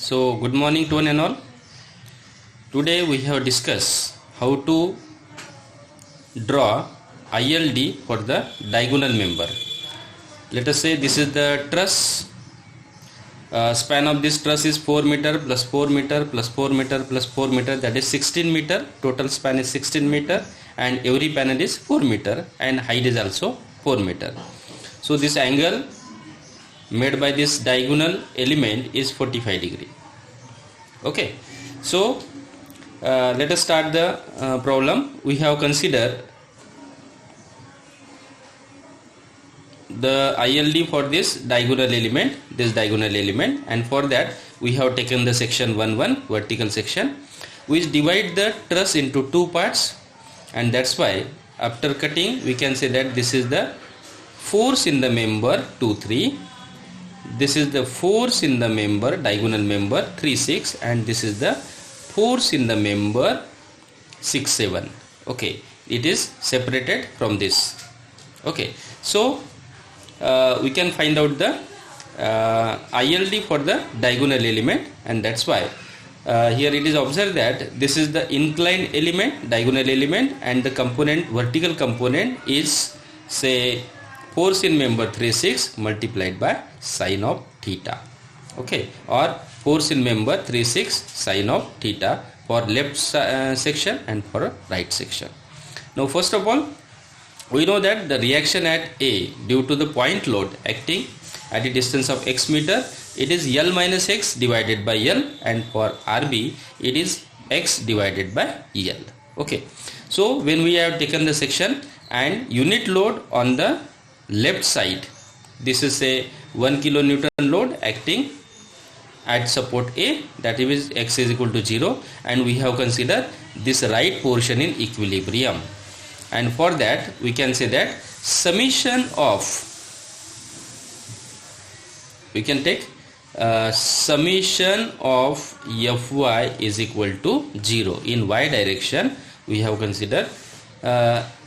So good morning to one and all. Today we have discussed how to draw ILD for the diagonal member. Let us say this is the truss. Span of this truss is 4 meter plus 4 meter plus 4 meter plus 4 meter, that is 16 meter. Total span is 16 meter and every panel is 4 meter and height is also 4 meter. So this angle made by this diagonal element is 45 degree. Okay, so let us start the problem. We have considered the ILD for this diagonal element, and for that we have taken the section 1 vertical section, which divide the truss into two parts, and that's why after cutting we can say that this is the force in the member 2 3, this is the force in the member diagonal member 3 6, and this is the force in the member 6 7. Okay, it is separated from this. Okay, so we can find out the ILD for the diagonal element, and that's why here it is observed that this is the inclined element, diagonal element, and the component, vertical component is say force in member 3 6 multiplied by sine of theta. Okay, or force in member 3 6 sine of theta for left section and for right section. Now first of all, we know that the reaction at A due to the point load acting at a distance of x meter, it is L minus x divided by L, and for RB it is x divided by L. Okay, so when we have taken the section and unit load on the left side, this is a 1 kilonewton load acting at support A, that is x is equal to 0, and we have considered this right portion in equilibrium. And for that we can say that summation of, we can take summation of Fy is equal to 0 in y direction. We have considered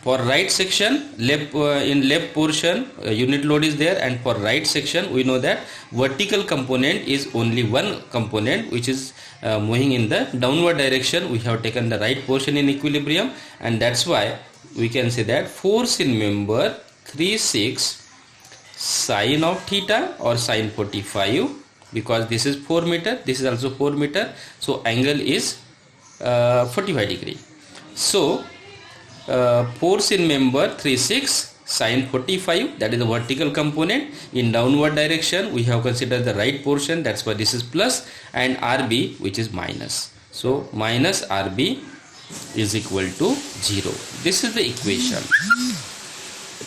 for right section, in left portion unit load is there, and for right section we know that vertical component is only one component which is moving in the downward direction. We have taken the right portion in equilibrium, and that's why we can say that force in member 3 6 sine of theta or sine 45, because this is 4 meter, this is also 4 meter, so angle is 45 degree. So force in member 3 6 sine 45, that is the vertical component in downward direction. We have considered the right portion, that's why this is plus, and RB which is minus. So minus RB is equal to 0. This is the equation.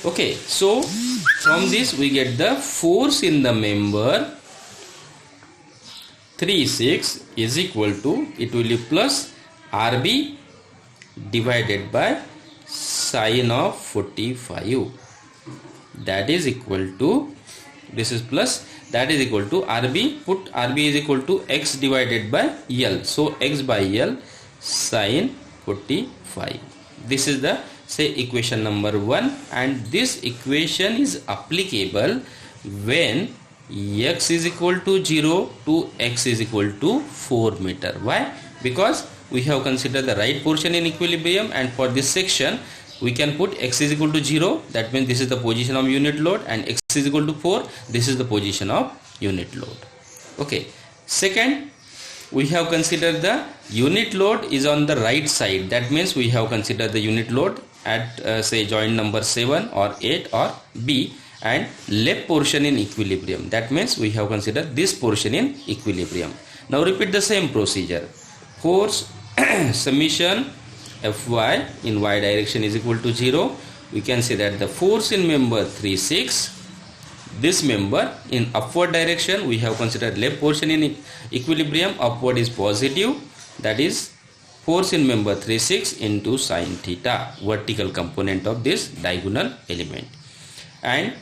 Okay, so from this we get the force in the member 3 6 is equal to, it will be plus RB divided by sine of 45, that is equal to, this is plus, that is equal to RB, put RB is equal to x divided by L, so x by L sine 45. This is the say equation number 1, and this equation is applicable when x is equal to 0 to x is equal to 4 meter. Why? Because we have considered the right portion in equilibrium, and for this section we can put x is equal to 0, that means this is the position of unit load, and x is equal to 4, this is the position of unit load. Okay, second, we have considered the unit load is on the right side, that means we have considered the unit load at say joint number 7 or 8 or B, and left portion in equilibrium, that means we have considered this portion in equilibrium. Now repeat the same procedure. Force summation Fy in y direction is equal to 0. We can say that the force in member 3 6, this member in upward direction, we have considered left portion in equilibrium, upward is positive, that is force in member 3 6 into sine theta, vertical component of this diagonal element, and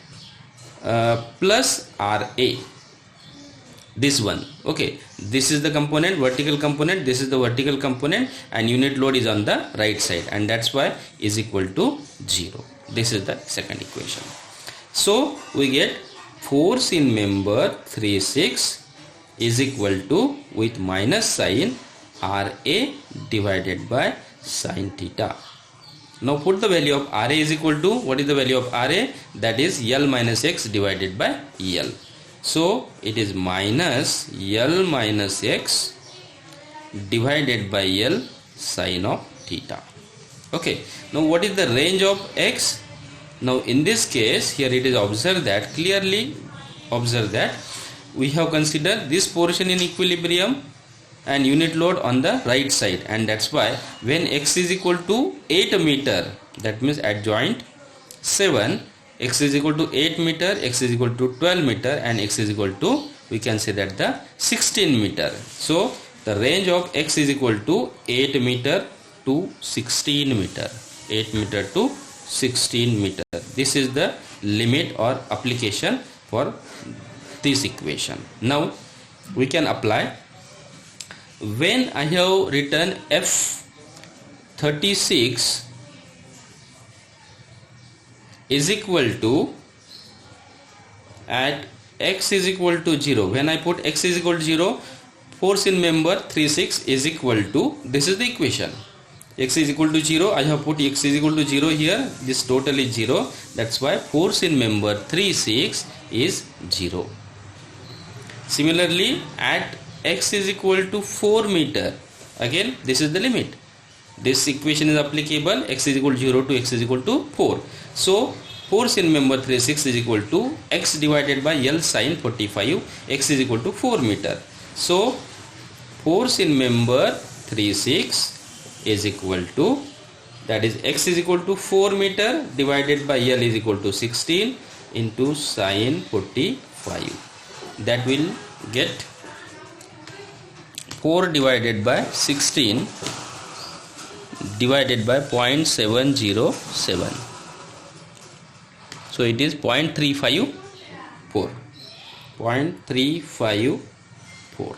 plus Ra, this one. Okay, this is the component, vertical component, this is the vertical component, and unit load is on the right side, and that's why is equal to 0. This is the second equation. So we get force in member 3 6 is equal to with minus sign RA divided by sin theta. Now put the value of RA is equal to, what is the value of RA? That is L minus X divided by L. So it is minus L minus X divided by L sin of theta. Okay, now what is the range of X? Now in this case here it is observed that, clearly observe that we have considered this portion in equilibrium and unit load on the right side, and that's why when X is equal to 8 meter, that means at joint 7, X is equal to 8 meter, X is equal to 12 meter, and X is equal to, we can say that the 16 meter. So the range of X is equal to 8 meter to 16 meter, 8 meter to 16 meter. This is the limit or application for this equation. Now we can apply. When I have written F36 is equal to, at X is equal to 0, when I put X is equal to 0, force in member 36 is equal to, this is the equation, X is equal to 0, I have put X is equal to 0 here, this total is 0, that's why force in member 36 is 0. Similarly, at X is equal to 4 meter, again this is the limit, this equation is applicable, X is equal to 0 to X is equal to 4. So force in member 36 is equal to X divided by L sin 45, X is equal to 4 meter. So force in member 36 is equal to, that is X is equal to 4 meter divided by L is equal to 16 into sin 45. That will get 4 divided by 16 divided by 0.707. So it is 0.354. 0.354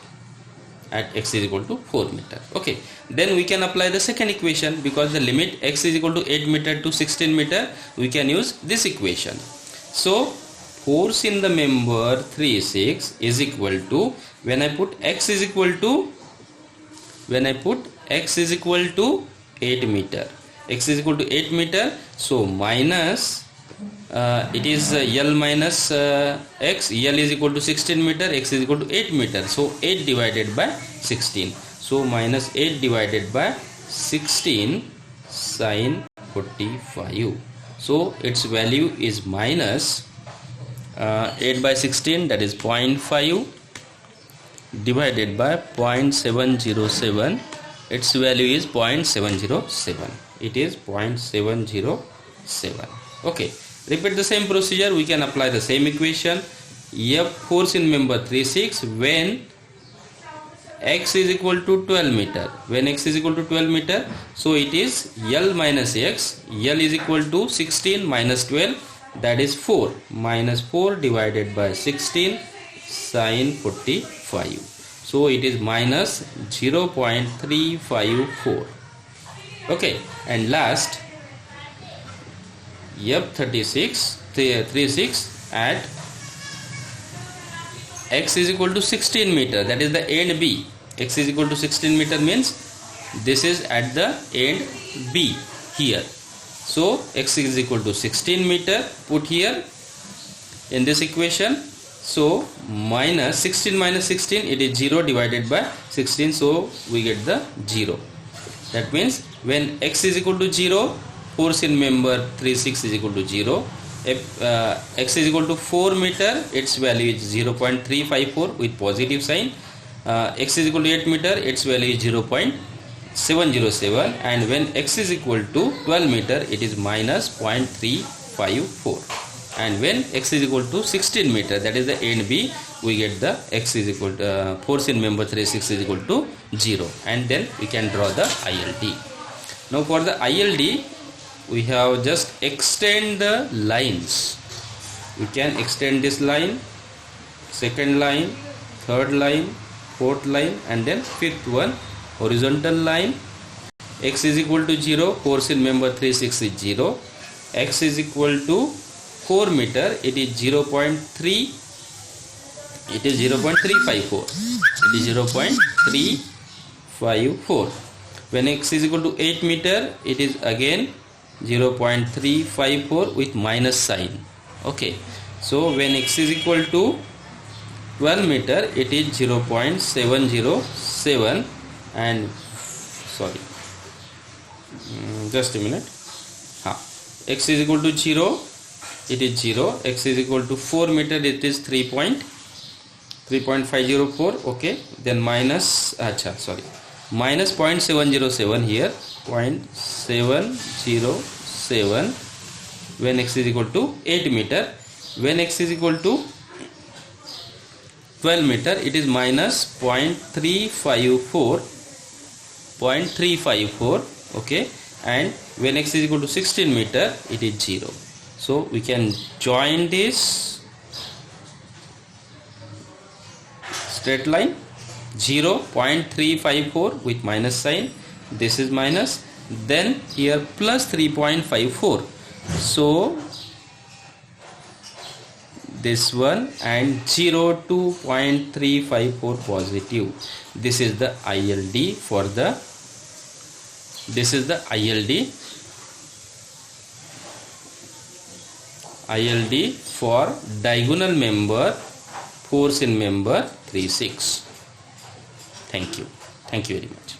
at X is equal to 4 meter. Okay, then we can apply the second equation, because the limit X is equal to 8 meter to 16 meter, we can use this equation. So force in the member 36 is equal to, when I put X is equal to, when I put X is equal to 8 meter, X is equal to 8 meter, so minus it is L minus X, L is equal to 16 meter, X is equal to 8 meter, so 8 divided by 16, so minus 8 divided by 16 sin 45. So its value is minus 8 by 16, that is 0.5 divided by 0.707, its value is 0.707, it is 0.707. Okay, repeat the same procedure, we can apply the same equation. F force in member 36 when X is equal to 12 meter, when X is equal to 12 meter, so it is L minus X, L is equal to 16 minus 12, that is 4, minus 4 divided by 16 sin 45, so it is minus 0.354. Okay, and last F36 at X is equal to 16 meter, that is the end B. X is equal to 16 meter means this is at the end B here. So X is equal to 16 meter, put here in this equation. So minus 16 minus 16, it is 0 divided by 16, so we get the 0. That means when X is equal to 0, force in member 36 is equal to 0. If X is equal to 4 meter, its value is 0.354 with positive sign. X is equal to 8 meter, its value is 0.707, and when X is equal to 12 meter, it is minus 0.354, and when X is equal to 16 meter, that is the end B, we get the X is equal to force in member 36 is equal to 0, and then we can draw the ILD. Now for the ILD, we have just extend the lines. We can extend this line, second line, third line, fourth line, and then fifth one, horizontal line. X is equal to 0, force in member 36 is 0. X is equal to 4 meter, it is 0.3 it is 0.354. It is 0.354. When x is equal to 8 meter, it is again 0.354 with minus sign. Okay, so when x is equal to 12 meter, it is 0.707, and sorry, just a minute. X is equal to 0, it is 0. X is equal to 4 meter, it is 3.504. Okay, then minus minus 0.707 here, 0.707 when x is equal to 8 meter. When x is equal to 12 meter, it is minus 0.354. Okay, and when x is equal to 16 meter, it is 0. So we can join this straight line, 0.354 with minus sign. This is minus, then here plus 3.54. so this one, and 2.354 positive. This is the ILD for the, this is the ILD for diagonal member, force in member 3/6. Thank you very much.